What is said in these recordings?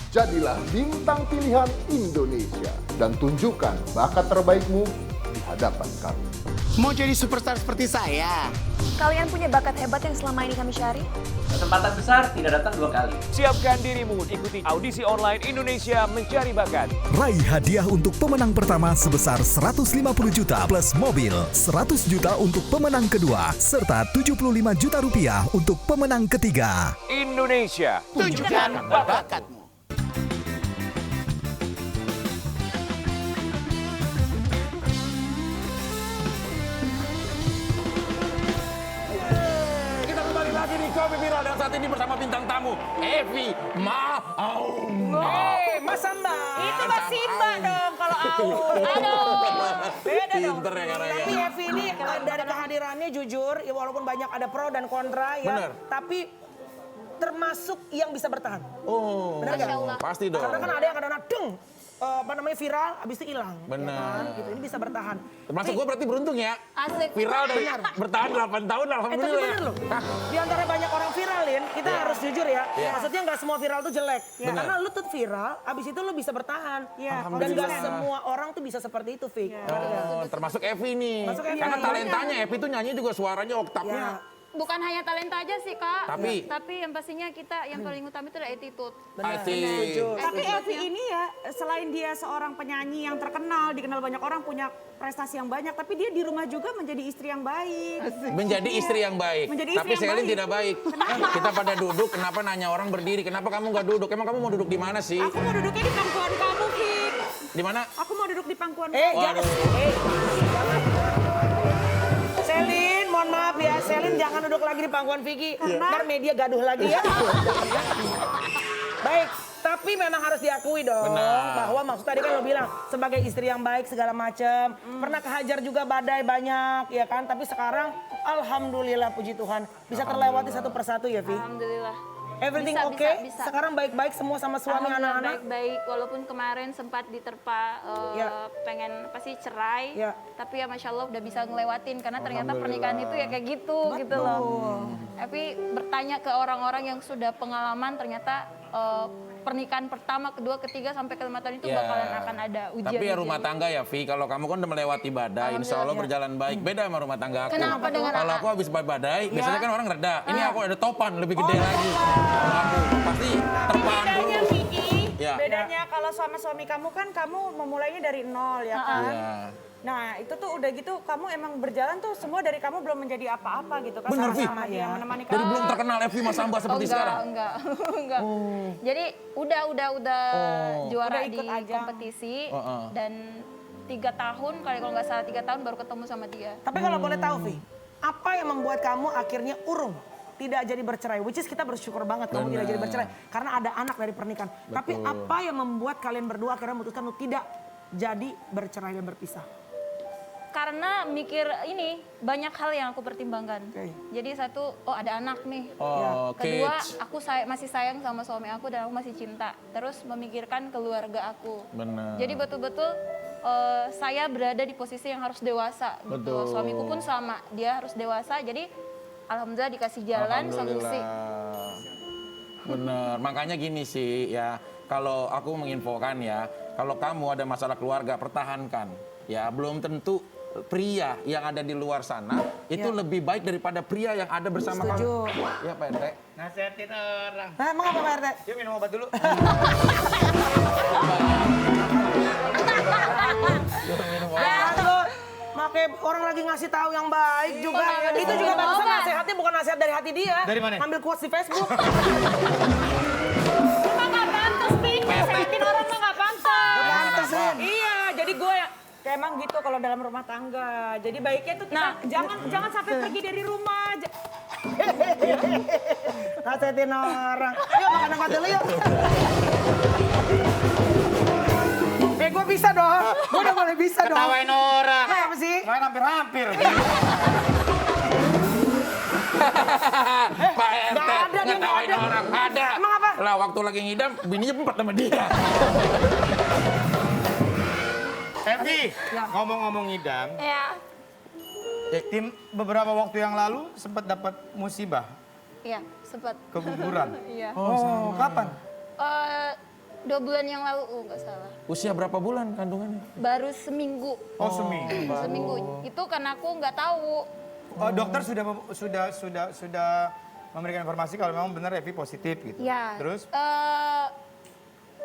Jadilah bintang pilihan Indonesia dan tunjukkan bakat terbaikmu di hadapan kami. Mau jadi superstar seperti saya? Kalian punya bakat hebat yang selama ini kami cari? Kesempatan besar tidak datang 2 kali. Siapkan dirimu, ikuti audisi online Indonesia Mencari Bakat. Raih hadiah untuk pemenang pertama sebesar 150 juta plus mobil, 100 juta untuk pemenang kedua, serta 75 juta rupiah untuk pemenang ketiga. Indonesia, Tunjukkan bakatmu. Kita kembali lagi di Kopi Viral dan saat ini bersama bintang tamu Evi Maunga. Mas Samba. Itu Mas Simba dong kalau Aung. Aduh. Beda dong. Pinter ya karena Tapi ya. Evi ini dari kehadirannya jujur, ya walaupun banyak ada pro dan kontra ya. Bener. Tapi termasuk yang bisa bertahan. Oh, Bener nggak? pasti dong. Karena kan ada yang kadang-kadang deng, viral, abis itu hilang. Bener. Ya kan? Gitu. Ini bisa bertahan. Termasuk gue berarti beruntung ya. Asik. Viral dari bertahan 8 tahun Tapi alhamdulillah. bener loh, di antara banyak orang viralin, kita harus jujur ya. Iya. Maksudnya nggak semua viral tuh jelek. Bener. Karena lu tuh viral, abis itu lu bisa bertahan. Dan nggak semua orang tuh bisa seperti itu, Fik. Oh, termasuk Evi nih. Termasuk Evi. Karena Iya. talentanya Evi tuh nyanyi juga suaranya oktavnya. Ya. Bukan hanya talenta aja sih Kak, Tapi- yang pastinya kita yang paling utama itu adalah attitude. Asik. Tapi Evi ini ya, selain dia seorang penyanyi yang terkenal, dikenal banyak orang, punya prestasi yang banyak, tapi dia di rumah juga menjadi istri yang baik. Menjadi istri yang baik. Menjadi istri Tapi yang Selin baik. tidak baik. Kita pada duduk, kenapa nanya orang berdiri? Kenapa kamu nggak duduk? Emang kamu mau duduk di mana sih? Aku mau duduknya di pangkuan kamu, Fik. Di mana? Aku mau duduk di pangkuan Jangan. Waduh. Selin, mohon maaf ya. Selin jangan duduk lagi di pangkuan Vicky. Ntar media gaduh lagi ya. Baik, tapi memang harus diakui dong. Benar. Bahwa maksud tadi kan lo bilang sebagai istri yang baik segala macam. Pernah kehajar juga badai banyak ya kan. Tapi sekarang alhamdulillah puji Tuhan. Bisa terlewati satu persatu ya Vi. Alhamdulillah. Everything Bisa, oke? bisa. Sekarang baik-baik semua sama suami Alhamdulillah anak-anak? baik-baik, walaupun kemarin sempat diterpa Ya. pengen pasti cerai, Ya. tapi ya Masya Allah udah bisa ngelewatin karena ternyata pernikahan itu ya kayak gitu loh. Tapi bertanya ke orang-orang yang sudah pengalaman ternyata pernikahan pertama, kedua, ketiga sampai ke 5 tahun itu Ya. bakalan akan ada ujian. Tapi ya rumah tangga ya, Vi. Kalau kamu kan udah melewati badai, insya Allah berjalan baik. Beda sama rumah tangga aku. Kenapa dengan Kalau anak? aku habis badai, biasanya kan orang reda. Ini aku ada topan lebih gede lagi. Kalau aku pasti terpaan dulu. Bedanya, Vicky, Ya. bedanya kalau sama suami kamu kan kamu memulainya dari nol ya kan? Ya. Nah itu tuh udah gitu kamu emang berjalan tuh semua dari kamu belum menjadi apa-apa gitu kan? Bener, Vi. Sama-sama dia menemani Dari kamu. belum terkenal Evi Mas Samba seperti sekarang. Enggak. Jadi udah juara Udah di ikut aja. kompetisi Heeh. dan 3 tahun kalau nggak salah 3 tahun baru ketemu sama dia. Tapi kalau boleh tahu Vi, apa yang membuat kamu akhirnya urung? Tidak jadi bercerai, which is kita bersyukur banget kamu tidak jadi bercerai. Karena ada anak dari pernikahan. Tapi apa yang membuat kalian berdua akhirnya memutuskan untuk tidak jadi bercerai dan berpisah? Karena mikir ini banyak hal yang aku pertimbangkan. Oke. Jadi satu, oh ada anak nih. Oh, Kedua, kids. aku masih sayang sama suami aku dan aku masih cinta. Terus memikirkan keluarga aku. Benar. Jadi betul-betul saya berada di posisi yang harus dewasa. Gitu. Betul. Suamiku pun sama, dia harus dewasa. Jadi alhamdulillah dikasih jalan solusi. Alhamdulillah. Bener, makanya gini sih ya, kalau aku menginfokan ya, kalau kamu ada masalah keluarga, pertahankan. Ya, belum tentu pria yang ada di luar sana itu lebih baik daripada pria yang ada bersama Setuju. kamu. Ya, Pak RT. Nasihatin orang. Nah, emang apa Pak RT? Yuk minum obat dulu. Jangan tuh, pakai orang lagi ngasih tahu yang baik juga. Itu juga barusan nasihatnya bukan nasihat dari hati dia. Dari mana? Ambil quotes di Facebook. Emang gak pantas, Fik. Nasehatin orang mah gak pantas. Pantesin. Iya, jadi gue kayak emang gitu kalau dalam rumah tangga. Jadi baiknya tuh kita jangan sampai pergi dari rumah. Nasihatin orang. Yuk makan obat dulu yuk. Gue bisa dong. Gue udah boleh bisa dong. Ketawain orang. Apa sih? Main hampir-hampir. Pak RT, nggak ada, dia nggak ngetawain ada. orang. Ada. Emang apa? Lah, waktu lagi ngidam, bininya empat sama dia. Evi, ngomong-ngomong ngidam, Ya, tim beberapa waktu yang lalu sempat dapat musibah, iya sempat. keguguran. Iya. Oh, kapan? 2 bulan yang lalu, nggak salah. Usia berapa bulan kandungannya? Baru seminggu. Oh, seminggu. Seminggu. Itu karena aku nggak tahu. Oh, dokter sudah memberikan informasi kalau memang benar Evi positif gitu. Ya. Terus?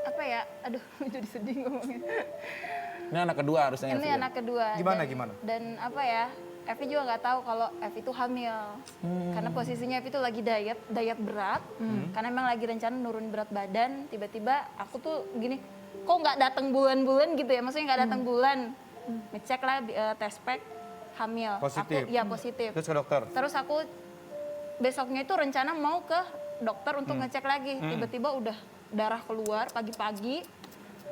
Apa ya? Aduh, jadi sedih ngomongnya. Ini anak kedua harusnya. Ini anak kedua. Gimana? Dan apa ya? Evi juga nggak tahu kalau Evi itu hamil. Karena posisinya Evi itu lagi diet berat. Karena emang lagi rencana nurun berat badan. Tiba-tiba aku tuh gini, kok nggak datang bulan-bulan gitu ya? Maksudnya nggak datang bulan. Ngecek lah tes pack hamil. Positif? Iya positif. Terus ke dokter? Terus aku besoknya itu rencana mau ke dokter untuk ngecek lagi. Tiba-tiba udah darah keluar pagi-pagi.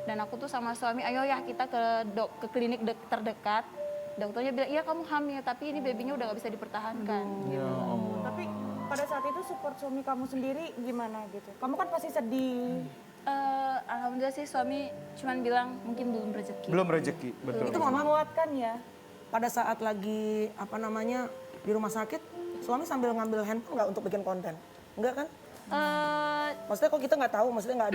Dan aku tuh sama suami, ayo ya kita ke klinik terdekat. Dokternya bilang, iya kamu hamil, tapi ini babynya udah gak bisa dipertahankan. Gitu. Tapi pada saat itu support suami kamu sendiri gimana gitu? Kamu kan pasti sedih. Alhamdulillah sih suami cuman bilang mungkin belum rezeki. Belum rezeki, betul. Itu menguatkan ya. Pada saat lagi di rumah sakit, suami sambil ngambil handphone nggak untuk bikin konten? Enggak kan? Maksudnya kok kita nggak tahu, maksudnya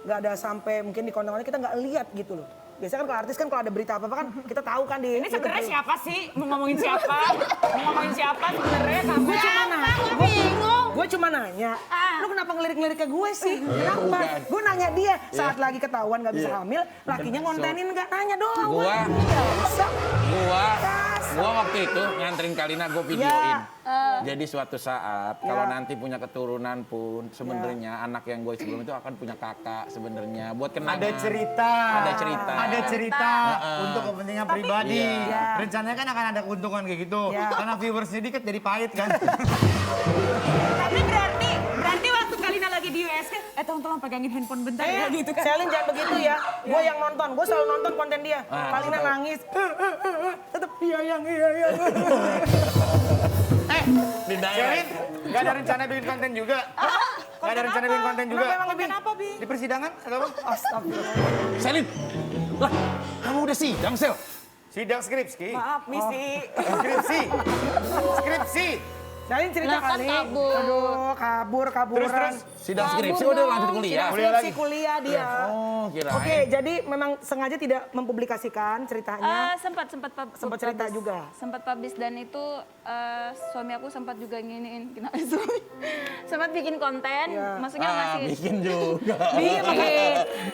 nggak ada sampai mungkin di konten kita nggak lihat gitu loh. Biasanya kan kalau artis kan kalau ada berita apa-apa kan kita tahu kan di. Ini sebenarnya siapa sih? Mau ngomongin siapa? Sebenarnya kamu? Gue cuma nanya. bingung. Gue cuma nanya. Lu kenapa ngelirik-ngelirik ke gue sih? Kenapa? Gue nanya dia saat lagi ketahuan nggak bisa hamil, lakinya ngontenin nggak nanya doang. Gua waktu itu nganterin Kalina, gue videoin. Jadi suatu saat kalau nanti punya keturunan pun sebenarnya anak yang gue sebelum itu akan punya kakak sebenarnya buat kenangan. Ada cerita untuk kepentingan pribadi. Rencananya kan akan ada keuntungan kayak gitu. Karena viewersnya dikit jadi pahit kan. Tapi berarti waktu Kalina lagi di US kan, tolong pegangin handphone bentar ya gitu kan. Selin jangan begitu ya. Gue yang nonton, gue selalu nonton konten dia. Kalina nangis. Tetep iya yang. Selin, nggak ada rencana bikin konten juga? Nggak ada rencana bikin konten juga? Konten apa, Bi? Di persidangan atau apa? Astagfirullah. Selin, lah kamu udah sidang Sel? Sidang skripsi. Maaf, misi. Skripsi. Selin cerita Lah, kan kali. kabur. Aduh, kaburan. Terus. Sidang skripsi udah lanjut kuliah. Skripsi kuliah dia. Oh, kirain. Oke, jadi memang sengaja tidak mempublikasikan ceritanya. Sempat cerita juga. Sempat publish dan itu suami aku sempat juga nginiin kenapa suami sempat bikin konten, maksudnya ngasih Bikin juga. bikin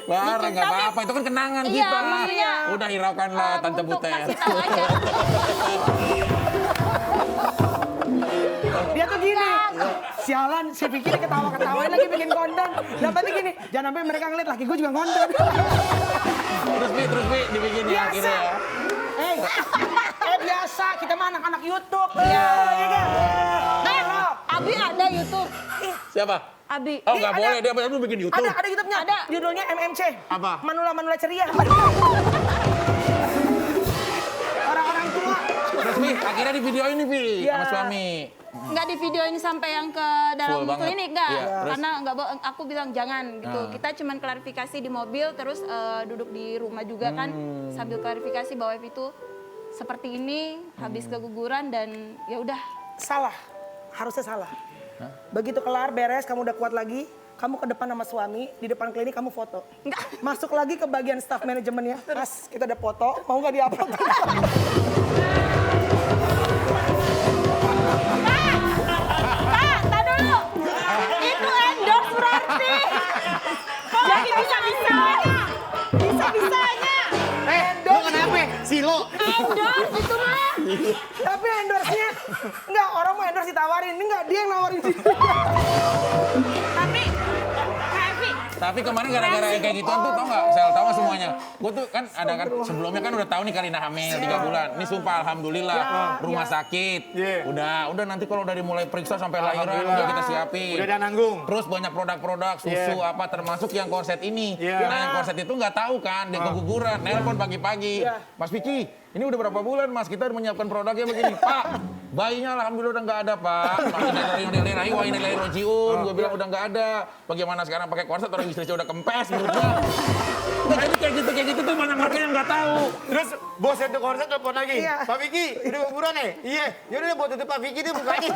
Barang nggak tapi- apa-apa, itu kan kenangan Iya, kita. maksudnya, Udah hiraukanlah Tante untuk Butet. kasih tahu aja. Dia tuh gini, sialan si Vicky ketawa-ketawain lagi bikin konten. Dapatnya gini, jangan sampai mereka ngeliat laki gue juga konten. Terus Bi, dibikin ya akhirnya ya. Biasa, kita mah anak-anak YouTube. Iya kan? Abi ada YouTube. Siapa? Abi. Oh nggak ada. boleh, dia baru bikin YouTube. Ada YouTube-nya. Ada. Judulnya MMC. Apa? Manula ceria. Orang-orang tua. Terus Bi, akhirnya di video ini Bi, sama suami. Nggak di videoin sampai yang ke dalam Full banget. klinik nggak, Iya, terus? karena nggak aku bilang jangan gitu. Kita cuman klarifikasi di mobil, terus duduk di rumah juga kan sambil klarifikasi bahwa Evi itu seperti ini, habis keguguran dan ya udah. Salah, harusnya salah. Begitu kelar, beres, kamu udah kuat lagi, kamu ke depan sama suami, di depan klinik kamu foto. Masuk lagi ke bagian staff manajemennya. Mas, kita ada foto, mau nggak di-upload? Pak, dulu. Itu endorse berarti. Jadi bisa-bisanya. Bisa-bisanya. Lu kenapa? Silo. Endorse itu mah. Tapi endorse-nya, enggak, orang mau endorse ditawarin. Ini enggak, dia yang nawarin. Tapi, Kak Evi, Tapi kemarin gara-gara kayak gituan tuh tau nggak? Sel tau nggak semuanya? Gue tuh kan ada kan sebelumnya kan udah tahu nih Kalina hamil 3 bulan. Ini sumpah alhamdulillah rumah sakit. Udah nanti kalau udah dimulai periksa sampai lahiran udah kita siapin. Udah ada nanggung. Terus banyak produk-produk susu apa termasuk yang korset ini. Nah yang korset itu nggak tahu kan dia keguguran. Nelpon pagi-pagi. Mas Vicky, Ini udah berapa bulan Mas, kita menyiapkan produknya begini. Pak, bayinya alhamdulillah udah nggak ada Pak. Gue bilang udah nggak ada. Bagaimana sekarang pakai korset, orang istri udah kempes mulutnya. Jadi kayak gitu tuh banyak marga yang nggak tahu. Terus bosnya tuh korset telepon lagi. Pak Vicky, udah kuburan nih? Iya. Yaudah buat tutup Pak Vicky dia bukanya.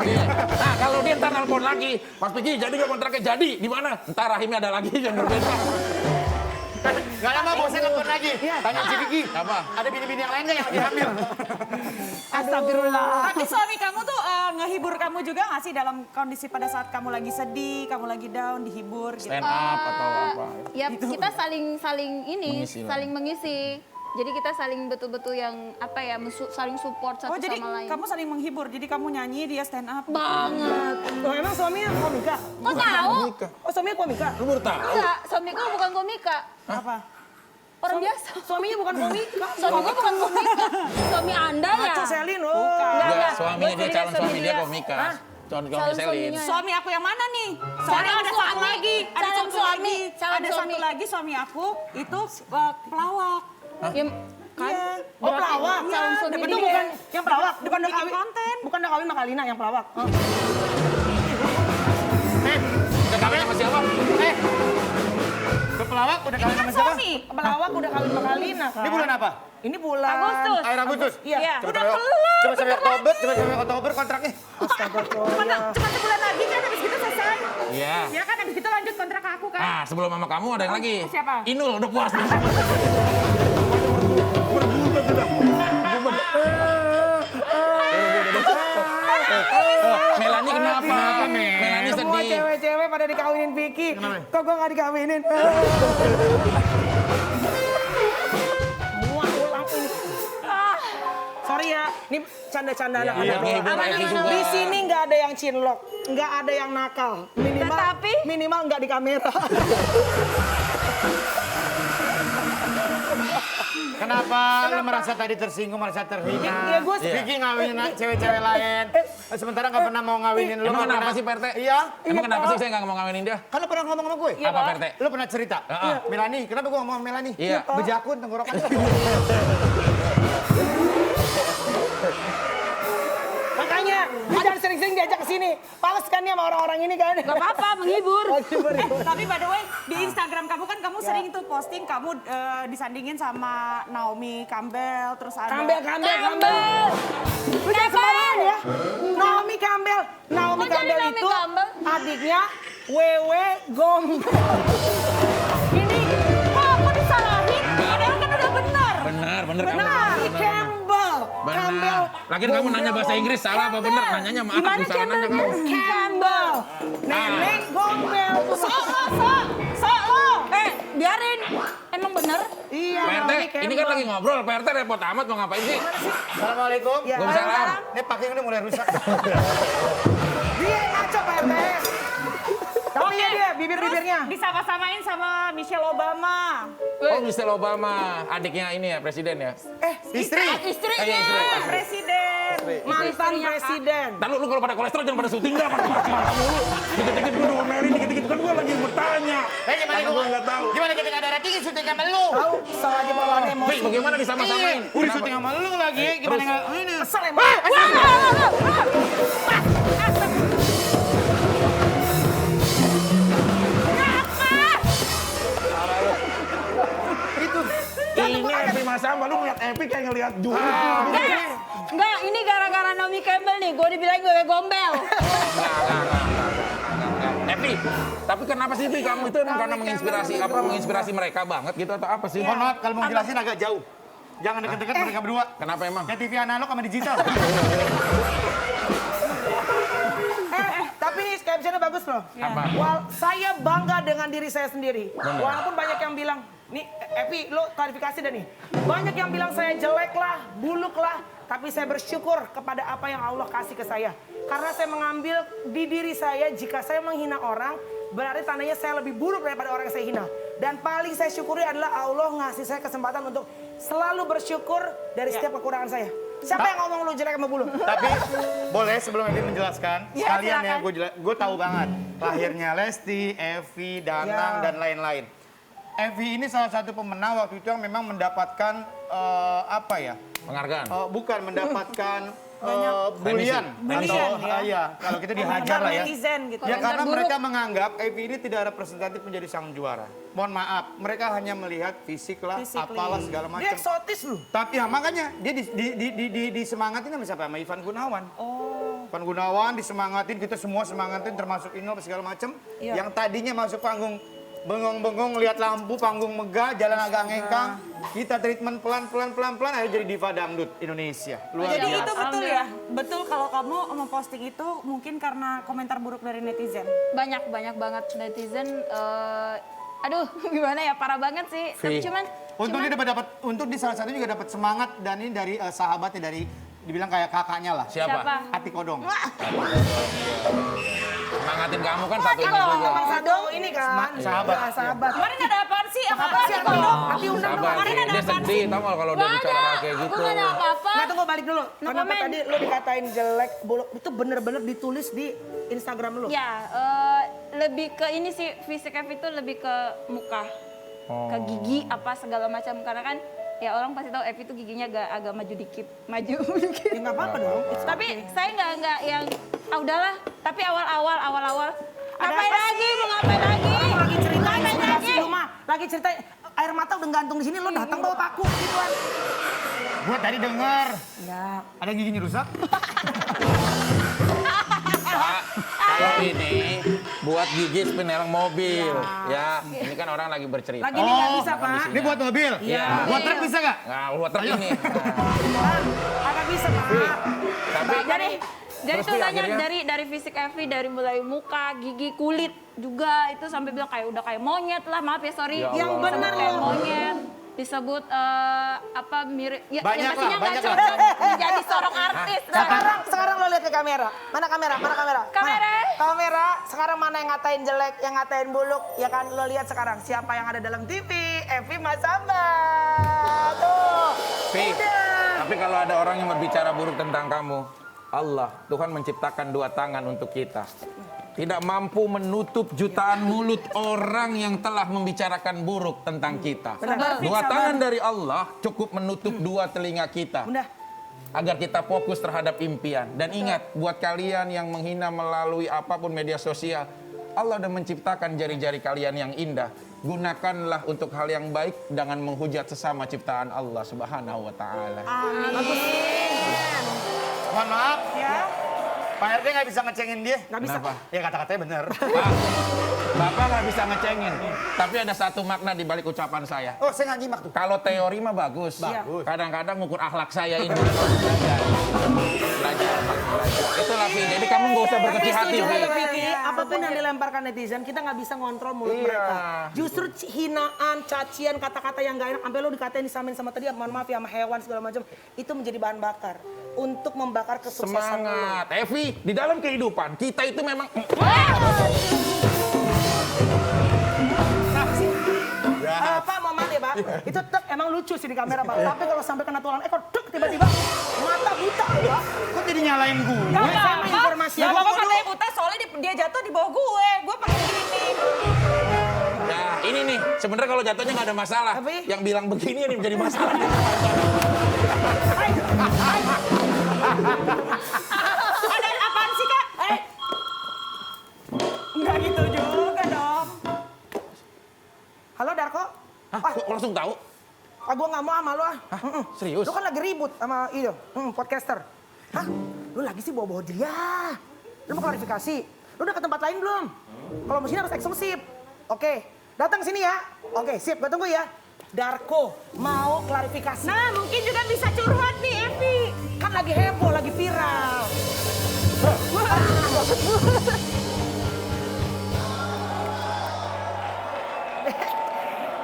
Nah kalau dia ntar nelfon lagi, Mas Vicky jadi nggak kontraknya? Jadi, di mana? Ntar rahimnya ada lagi yang berbeda. Gak lama bosnya telepon lagi. Tanya si Vicky, Apa? ada bini-bini yang lain nggak yang lagi hamil? Astagfirullah. Tapi suami kamu tuh ngehibur kamu juga nggak sih dalam kondisi pada saat kamu lagi sedih, kamu lagi down, dihibur gitu? Stand up atau apa? Ya kita saling Mengisi lah. saling mengisi. Jadi kita saling betul-betul yang apa ya, saling support satu Oh jadi sama lain. kamu saling menghibur, jadi kamu nyanyi, dia stand up. Banget. Oh emang suaminya komika? Kok tahu? Oh suaminya komika? Lu baru tahu? Enggak, suamiku bukan komika. Apa? Orang biasa. Suaminya bukan komika? Suamiku bukan komika. Suami Anda ya? Aco Selin, oh. Enggak, suaminya dia Buat calon suami suami dia komika. Calon Calon Selin. suaminya. Suami aku yang mana nih? Soalnya Calon ada suami, satu lagi, ada calon satu suami, lagi, calon ada suami. satu lagi suami aku itu pelawak. Ya, kan? Iya. Oh pelawak? Calon suami Itu dia. bukan yang pelawak? Bukan udah Bikin kawin? konten. Bukan udah kawin sama Kalina yang pelawak? Oh. Udah kawin sama siapa? Ke pelawak udah kawin sama siapa? Suami. Pelawak udah kawin sama Kalina kan? Ini bulan apa? Ini bulan Agustus. Akhir Agustus? Iya. Udah kelar. Coba sampai Oktober, coba sampai Oktober kontraknya. Cuma sebulan lagi kan habis itu selesai. Iya. Ya kan habis itu lanjut kontrak ke aku kan. Ah, sebelum mama kamu ada yang lagi. Siapa? Inul udah puas. Melani kenapa? Melani Semua sedih. cewek-cewek pada dikawinin Vicky. Kok gue gak dikawinin? Semua ulang ini. Sorry ya, ini canda-canda Iya, anak-anak. ngehibur Pak Eki juga. Di sini nggak ada yang cinlok, nggak ada yang nakal. Minimal, Tetapi- minimal nggak di kamera. Kenapa lu merasa tadi tersinggung, merasa terhina? Ya, gua- Vicky ngawinin cewek-cewek lain. Sementara nggak pernah mau ngawinin lu. Emang nggak kenapa pernah- sih Pak RT? Iya. Emang kenapa sih saya nggak mau ngawinin dia? Kan lu pernah ngomong sama gue. Apa Pak RT? Lu pernah cerita? Heeh. Melani, kenapa gue ngomong sama Melani? Iya. Bejakun tenggorokan. Makanya, jangan sering-sering diajak ke sini. Pales kan ya sama orang-orang ini kan? Gak apa-apa, menghibur. Menghibur. Tapi by the way, di Instagram kamu kan kamu sering tuh posting kamu disandingin sama Naomi Campbell, terus ada... Campbell. Lu jangan sembarangan ya. Naomi Campbell. Naomi Kok jadi Campbell Naomi itu Campbell? adiknya Wewe Gombel. Ini, kok aku disalahin? Padahal kan udah benar. Benar, benar kamu. Naomi Campbell. Campbell. Lagian kamu nanya bahasa Inggris salah apa benar? Nanyanya maaf, Gimana salah nanya kamu. Campbell. Nenek Gombel. So lo. Biarin. Emang bener? Iya, Pak RT, Naomi ini kan Campbell. lagi ngobrol. Pak RT repot amat mau ngapain sih? Assalamualaikum. Ya. Waalaikumsalam. Ini pakai udah mulai rusak. Dia ngaco Pak RT. Tapi ya dia, bibir-bibirnya. Disama-samain sama Michelle Obama. Oh, Michelle Obama, adiknya ini ya, presiden ya? Istri. Istrinya. Iya, istri. Presiden. Mantan presiden. Ntar lu kalau pada kolesterol jangan pada syuting dah, pada marah mulu. Dikit-dikit gue udah ngomelin, dikit-dikit kan gue lagi bertanya. Gimana Karena gue nggak tahu. Gimana kita nggak darah tinggi syuting sama lu? Tahu, salah aja bawaan emosi. Wih, bagaimana disama-samain? Udah syuting sama lu lagi. Gimana terus? nggak? Ini. Kesel emang. Ini Epi Mas Samba, lu ngeliat Epi kayak ngeliat dulu. Enggak, ini gara-gara Naomi Campbell nih. Gue dibilang gue gombel. Epi, tapi kenapa sih Epi kamu itu emang karena menginspirasi mereka banget gitu atau apa sih? Mohon maaf kalau mau jelasin agak jauh. Jangan deket-deket mereka berdua. Kenapa emang? Kayak TV analog sama digital. Tapi captionnya bagus loh. Apa? Saya bangga dengan diri saya sendiri. Walaupun banyak yang bilang, nih Epi lo klarifikasi dah nih. Banyak yang bilang saya jelek lah, buluk lah. Tapi saya bersyukur kepada apa yang Allah kasih ke saya. Karena saya mengambil di diri saya, jika saya menghina orang, berarti tandanya saya lebih buruk daripada orang yang saya hina. Dan paling saya syukuri adalah Allah ngasih saya kesempatan untuk selalu bersyukur dari setiap kekurangan saya. Siapa yang ngomong lu jelek sama bulu? Tapi boleh sebelum Evi menjelaskan, Ya, sekalian ya silakan. gue tahu banget lahirnya Lesti, Evi, Danang dan lain-lain. Evi ini salah satu pemenang waktu itu yang memang mendapatkan apa ya? Penghargaan. Bukan mendapatkan bulian. Iya, kalau kita dihajar lah ya. Netizen gitu. Ya karena mereka menganggap Evi ini tidak representatif menjadi sang juara. Mohon maaf, mereka hanya melihat fisik lah, apalah segala macam. Dia eksotis loh. Tapi ya makanya dia disemangatin sama siapa? Sama Ivan Gunawan. Ivan Gunawan disemangatin, kita semua semangatin termasuk Inul segala macam. Yang tadinya masuk panggung bengong-bengong lihat lampu, panggung megah, jalan agak ngengkang. Kita treatment pelan-pelan akhirnya jadi diva dangdut Indonesia. Luar Jadi biasa. itu betul ya? Betul kalau kamu memposting itu mungkin karena komentar buruk dari netizen? Banyak banget netizen. Aduh, gimana ya, parah banget sih. Tapi Untung dia dapat untung di salah satu juga dapat semangat dan ini dari sahabatnya dari dibilang kayak kakaknya lah. Siapa? Hati Kodong. Semangatin kamu kan satu ini Kalau juga. teman satu ini kan. Sahabat. Sahabat. Kemarin ada apaan sih? Apa sih Hati undang dong. Sabar, Kemarin ada dia apaan sedih tau nggak kalau dia bicara kayak gitu. Gue gak ada apa-apa. Nggak, tunggu balik dulu. Kenapa comment. tadi lu dikatain jelek, buluk, itu bener-bener ditulis di Instagram lu? Ya, lebih ke ini sih, fisik Evi itu lebih ke muka. Ke gigi, apa segala macam. Karena kan ya orang pasti tahu Evi itu giginya agak maju dikit. Maju dikit. Ya nggak apa-apa dong. Tapi saya nggak yang, udahlah. Tapi awal-awal. Ngapain lagi? Mau ngapain lagi? Lagi cerita Ngapain inspirasi lagi? lu mah. Lagi cerita air mata udah gantung di sini, lu datang bawa paku gituan. Gua tadi dengar Ya. ada giginya rusak. Pak, kalau ini buat gigi spinel mobil. Ya, ini kan orang lagi bercerita. Lagi ini nggak bisa, Pak. Ini buat mobil? Iya. Buat truk bisa nggak? Nah, buat truk ini. Agak bisa, Pak. Tapi Jadi terus tuh Pi, tanya akhirnya? dari fisik Evi, dari mulai muka, gigi, kulit juga itu sampai bilang kayak udah kayak monyet lah, maaf ya sorry. Ya Yang Allah. benar Kayak loh. monyet, disebut apa mirip, ya Banyak pastinya lah, nggak banyak cocok menjadi seorang artis. Sekarang lo lihat ke kamera. Mana kamera? Kamera. Mana? Kamera. Sekarang mana yang ngatain jelek, yang ngatain buluk? Ya kan lo lihat sekarang siapa yang ada dalam TV? Evi Masamba. Tuh. Pi, Udah. tapi kalau ada orang yang berbicara buruk tentang kamu, Allah, Tuhan menciptakan dua tangan untuk kita. Tidak mampu menutup jutaan mulut orang yang telah membicarakan buruk tentang kita. Benar. Dua Sabar. tangan dari Allah cukup menutup dua telinga kita. Udah. Agar kita fokus terhadap impian. Dan ingat, buat kalian yang menghina melalui apapun media sosial, Allah sudah menciptakan jari-jari kalian yang indah. Gunakanlah untuk hal yang baik dengan menghujat sesama ciptaan Allah Subhanahu wa Ta'ala. Mohon maaf, Ya. Pak RT nggak bisa ngecengin dia. Nggak bisa. Kenapa? Ya kata-katanya bener. Pak, Bapak nggak bisa ngecengin. Tapi ada satu makna di balik ucapan saya. Oh, saya nggak nyimak tuh. Kalau teori mah bagus. Bagus. Kadang-kadang ngukur akhlak saya ini. Belajar. Itulah, Pi. Jadi kamu nggak usah berkecil hati, Pi. Vicky, apapun yang dilemparkan netizen, kita nggak bisa ngontrol mulut Iya. mereka. Justru hinaan, cacian, kata-kata yang gak enak, sampai lo dikatain disamain sama tadi, mohon maaf ya, sama hewan segala macam, itu menjadi bahan bakar untuk membakar kesuksesan lo. Semangat. Evi, di dalam kehidupan kita itu memang Pak, mohon maaf ya, Pak. Itu tek emang lucu sih di kamera, Pak. Tapi kalau sampai kena tulang ekor, tek tiba-tiba mata buta, Pak. Kok jadi nyalain gue? Gak apa-apa, informasi Gak yang apa-apa katanya buta soalnya dia jatuh di bawah gue. Gue pakai gini. Nah, ini nih, sebenarnya kalau jatuhnya nggak ada masalah. Tapi? Yang bilang begini yang menjadi masalah. Ada apaan sih, Kak? Enggak gitu juga dong. Halo, Darko. Hah, kok langsung tahu? Gue gak mau sama lo ah. Hah, serius? Lu kan lagi ribut sama podcaster. Hah? Lu lagi sih bawa-bawa dia. Lu mau klarifikasi? Lu udah ke tempat lain belum? Kalau mesin harus eksklusif. Oke, datang sini ya. Oke, sip, gue tunggu ya. Darko mau klarifikasi. Nah, mungkin juga bisa curhat nih, Evi. Kan lagi heboh, lagi viral.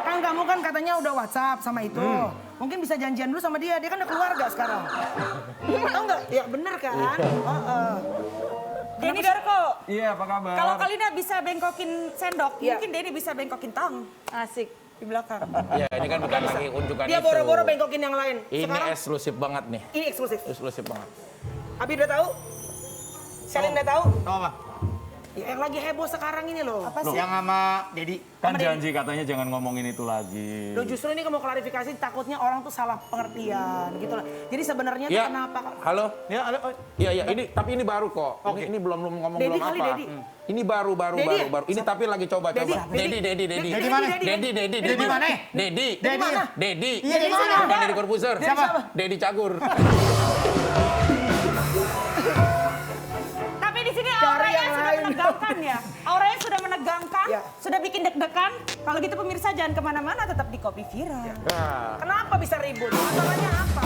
Kan kamu kan katanya udah WhatsApp sama itu. Mungkin bisa janjian dulu sama dia. Dia kan udah keluarga sekarang. Tahu nggak? Ya bener kan? Denny Darko, Iya, apa kabar? kalau Kalina bisa bengkokin sendok, Iya. mungkin Denny bisa bengkokin tong Asik. di belakang. Ya, ini kan bukan lagi unjukan Dia itu. boro-boro bengkokin yang lain. Ini Sekarang eksklusif banget nih. ini eksklusif. Eksklusif banget. Abi udah tahu? Selin udah tahu? Tahu apa? Ya, yang lagi heboh sekarang ini loh. Apa sih? Yang sama Dedi. Kan janji katanya jangan ngomongin itu lagi. Loh justru ini mau klarifikasi takutnya orang tuh salah pengertian gitu loh. Jadi sebenarnya tuh Ya, kenapa? halo. Ya, halo. Iya, ini tapi ini baru kok. Oke. Ini belum ngomong Dedi belum kali, apa. Dedi. Ini baru. Dedi. Ini tapi lagi coba. Dedi. Dedi mana? Dedi mana? Dedi. Dedi mana? Dedi. Iya, di mana? Bukan Dedi Corbuzier. Siapa? Dedi Cagur. Tapi di sini Cari auranya yang sudah lain. menegangkan ya. Auranya sudah menegangkan, Ya. sudah bikin deg-degan. Kalau gitu pemirsa jangan kemana-mana, tetap di Kopi Viral. Nah. Kenapa bisa ribut? Masalahnya apa?